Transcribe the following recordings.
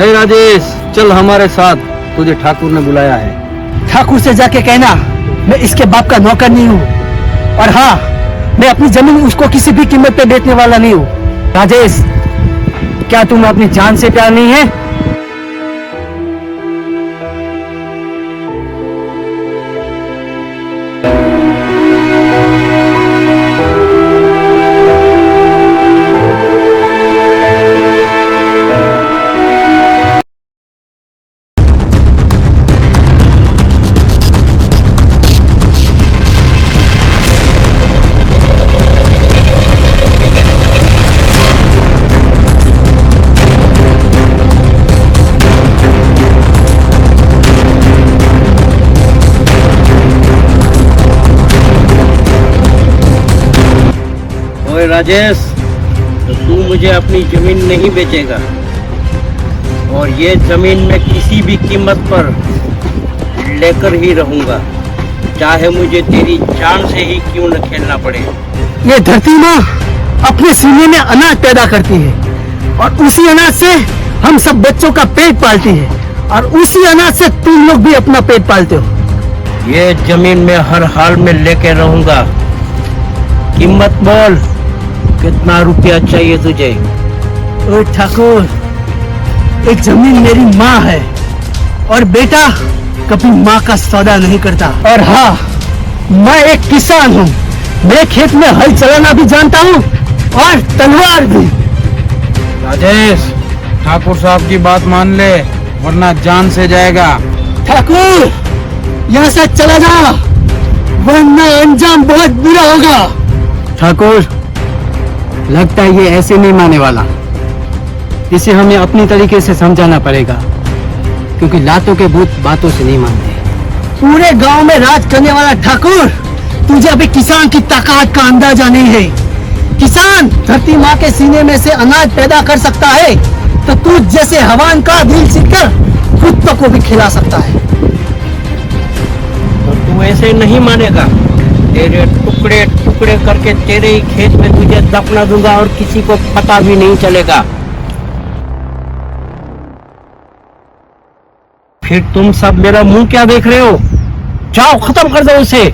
नहीं राजेश, चल हमारे साथ, तुझे ठाकुर ने बुलाया है। ठाकुर से जाके कहना मैं इसके बाप का नौकर नहीं हूँ, और हाँ, मैं अपनी जमीन उसको किसी भी कीमत पे बेचने वाला नहीं हूँ। राजेश, क्या तुम्हें अपनी जान से प्यार नहीं है? ओए राजेश, तो तू मुझे अपनी जमीन नहीं बेचेगा, और ये जमीन मैं किसी भी कीमत पर लेकर ही रहूंगा, चाहे मुझे तेरी जान से ही क्यों न खेलना पड़े। ये धरती माँ अपने सीने में अनाज पैदा करती है, और उसी अनाज से हम सब बच्चों का पेट पालती है, और उसी अनाज से तुम लोग भी अपना पेट पालते हो। ये जमीन मैं हर हाल में लेके रहूंगा। कीमत बोल, कितना रुपया चाहिए तुझे? ओए ठाकुर, एक जमीन मेरी माँ है, और बेटा कभी माँ का सौदा नहीं करता। और हाँ, मैं एक किसान हूँ, मैं खेत में हल चलाना भी जानता हूँ, और तलवार भी। राजेश, ठाकुर साहब की बात मान ले, वरना जान से जाएगा। ठाकुर, यहाँ से चला जा, वरना अंजाम बहुत बुरा होगा। ठाकुर, लगता है ये ऐसे नहीं मानने वाला, इसे हमें अपनी तरीके से समझाना पड़ेगा, क्योंकि लातों के भूत बातों से नहीं मानते। पूरे गांव में राज करने वाला ठाकुर, तुझे अभी किसान की ताकत का अंदाजा नहीं है। किसान धरती माँ के सीने में से अनाज पैदा कर सकता है, तो तू जैसे हवान का दिल जीतकर कुत्तों को भी खिला सकता है। तो तू ऐसे नहीं मानेगा, तेरे टुकड़े टुकड़े करके तेरे ही खेत में तुझे दफना दूंगा, और किसी को पता भी नहीं चलेगा। फिर तुम सब मेरा मुंह क्या देख रहे हो? जाओ, खत्म कर दो उसे।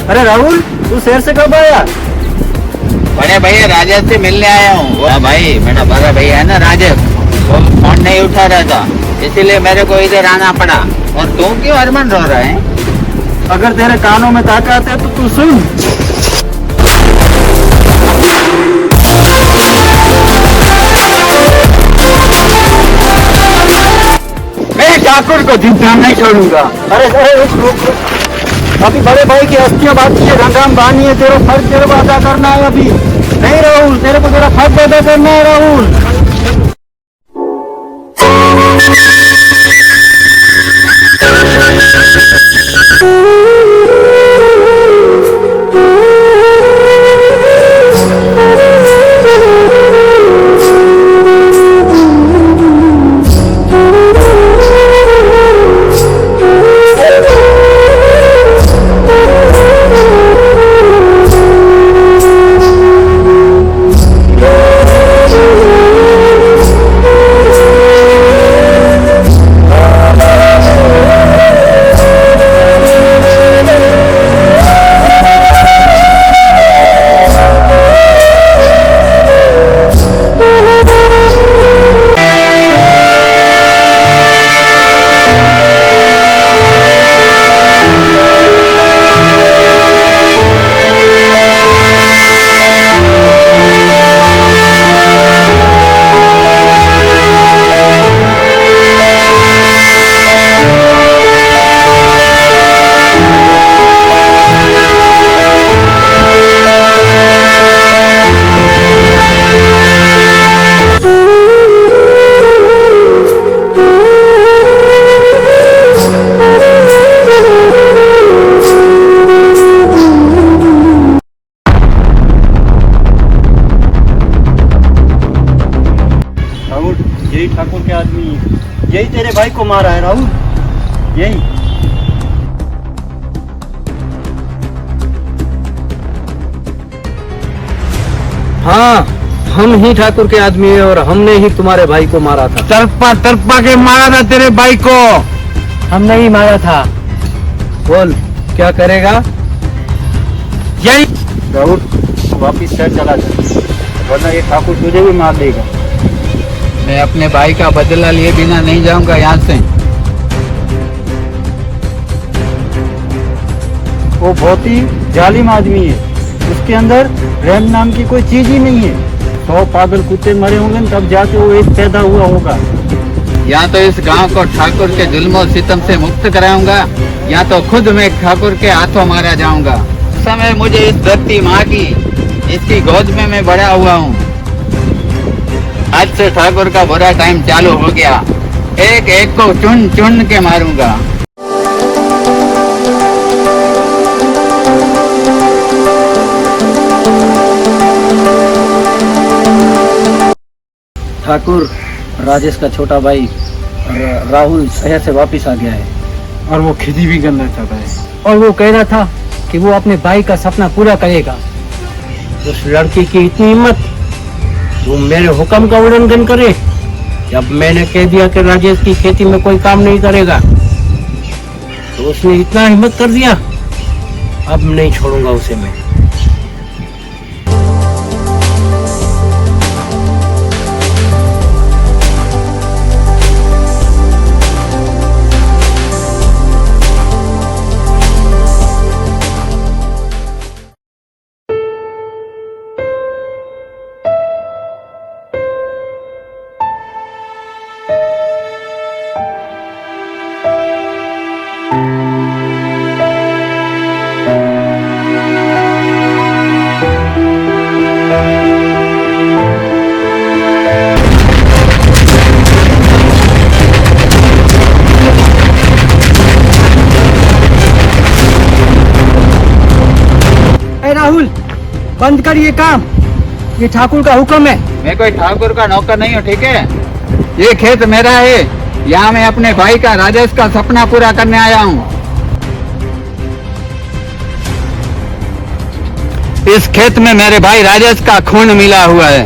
अरे राहुल, तू शहर से कब आया? बड़े भैया राजेश से मिलने आया हूँ। भाई, मेरा बड़ा भैया है ना राजेश, वो फोन नहीं उठा रहा था, इसीलिए मेरे को इधर आना पड़ा। और तू क्यों अरमान रो रहा है? अगर तेरे कानों में ताकत है तो तू सुन। मैं ठाकुर को जिंदा नहीं छोड़ूंगा। अरे रुक। अभी बड़े भाई की अस्थियां बांधी है, रंगाम बांधी है, तेरा फर्ज तेरे को अदा करना है। अभी नहीं राहुल, तेरे को तेरा फर्ज अदा करना है राहुल। ठाकुर के आदमी, यही तेरे भाई को मारा है राहुल, यही। हाँ, हम ही ठाकुर के आदमी है और हमने ही तुम्हारे भाई को मारा था। तरपा के मारा था तेरे भाई को। हमने ही मारा था। बोल क्या करेगा? यही राहुल वापिस शहर चला जा, वरना ये ठाकुर तुझे भी मार देगा। मैं अपने भाई का बदला लिए बिना नहीं जाऊंगा यहाँ से। वो बहुत ही जालिम आदमी है, उसके अंदर रहम नाम की कोई चीज ही नहीं है। 100 पागल कुत्ते मरे होंगे तब जाके वो एक पैदा हुआ होगा। या तो इस गांव को ठाकुर के जुल्म और सितम से मुक्त कराऊंगा, या तो खुद मैं ठाकुर के हाथों मारा जाऊंगा। समय मुझे इस धरती माँ की, इसकी गोद में मैं बड़ा हुआ हूँ। आज से ठाकुर का बुरा टाइम चालू हो गया। एक एक को चुन चुन के मारूंगा। ठाकुर राजेश का छोटा भाई राहुल शहर से वापस आ गया है, और वो खेती भी करना चाहता है, और वो कह रहा था कि वो अपने भाई का सपना पूरा करेगा। उस लड़की की इतनी हिम्मत, वो मेरे हुक्म का उल्लंघन करे। जब मैंने कह दिया कि राजेश की खेती में कोई काम नहीं करेगा, तो उसने इतना हिम्मत कर दिया। अब नहीं छोड़ूंगा उसे मैं। राहुल बंद कर ये काम, ये ठाकुर का हुक्म है। मैं कोई ठाकुर का नौकर नहीं हूँ, ठीक है? ये खेत मेरा है, यहाँ मैं अपने भाई का राजेश का सपना पूरा करने आया हूँ। इस खेत में मेरे भाई राजेश का खून मिला हुआ है।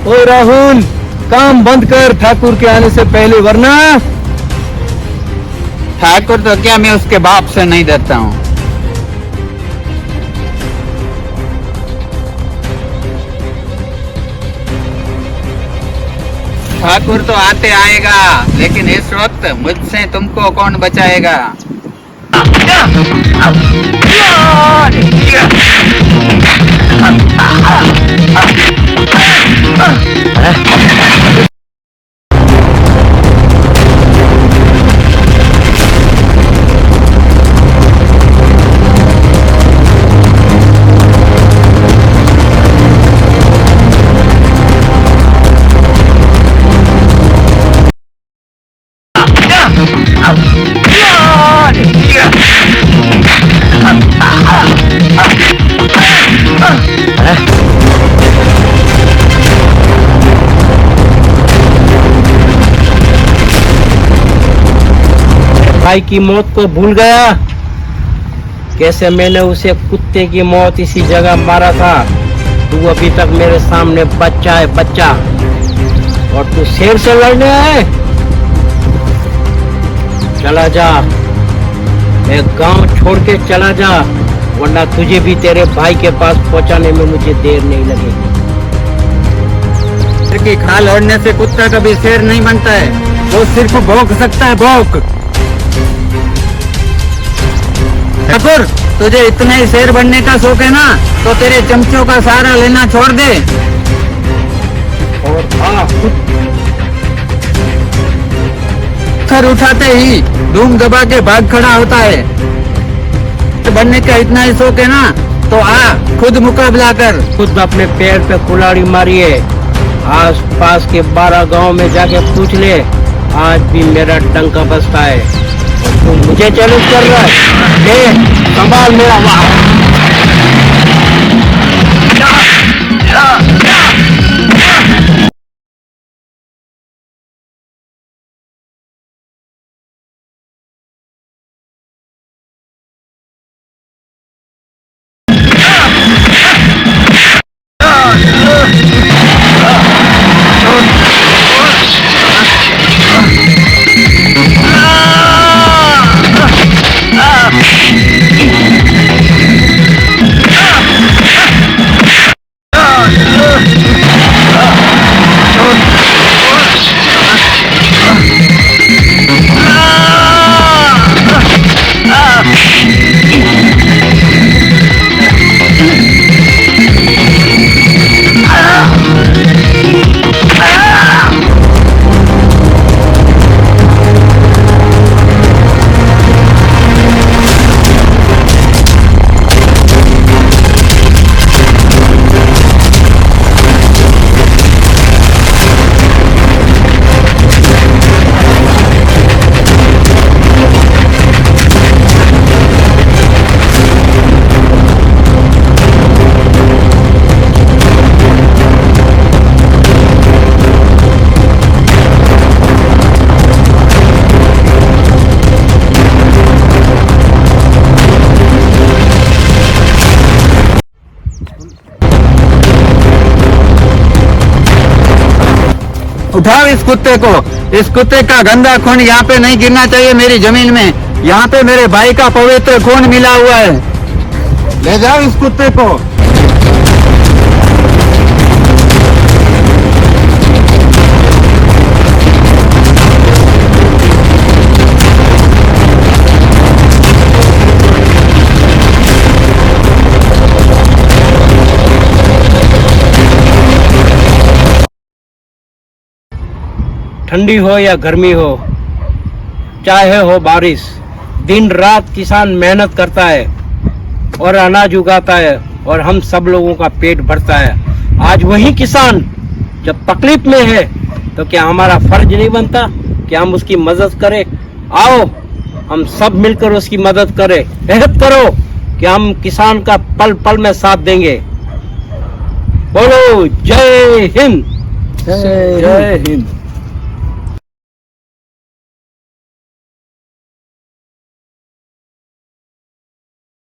ओ राहुल काम बंद कर ठाकुर के आने से पहले, वरना ठाकुर तो क्या, मैं उसके बाप से नहीं डरता हूँ। ठाकुर तो आते आएगा, लेकिन इस वक्त मुझसे तुमको कौन बचाएगा? भाई की मौत को भूल गया? कैसे मैंने उसे कुत्ते की मौत इसी जगह मारा था। तू अभी तक मेरे सामने बच्चा है, बच्चा, और तू शेर से लड़ने आए? चला जा, एक गांव छोड़ के चला जा, वरना तुझे भी तेरे भाई के पास पहुंचाने में मुझे देर नहीं लगेगी। शेर की खाल ओढ़ने से कुत्ता कभी शेर नहीं बनता है, वो सिर्फ भौंक सकता है, भौंक। ठाकुर तुझे इतना ही शेर बनने का शौक है ना, तो तेरे चमचों का सहारा लेना छोड़ दे। और हाँ, पत्थर उठाते ही धूम दबा के भाग खड़ा होता है। बनने का इतना ही शौक है ना, तो आ खुद मुकाबला कर। खुद अपने पैर पे कुल्हाड़ी मारी है। आस पास के 12 गांव में जाके पूछ ले, आज भी मेरा डंका बजता है। और तू मुझे चैलेंज कर रहा है? ले, संभाल मेरा वाह। उठाओ इस कुत्ते को। इस कुत्ते का गंदा खून यहाँ पे नहीं गिरना चाहिए मेरी जमीन में। यहाँ पे मेरे भाई का पवित्र खून मिला हुआ है। ले जाओ इस कुत्ते को। ठंडी हो या गर्मी हो, चाहे हो बारिश, दिन रात किसान मेहनत करता है और अनाज उगाता है और हम सब लोगों का पेट भरता है। आज वही किसान जब तकलीफ में है तो क्या हमारा फर्ज नहीं बनता कि हम उसकी मदद करें? आओ हम सब मिलकर उसकी मदद करें। अहद करो कि हम किसान का पल पल में साथ देंगे। बोलो जय हिंद। जय हिंद।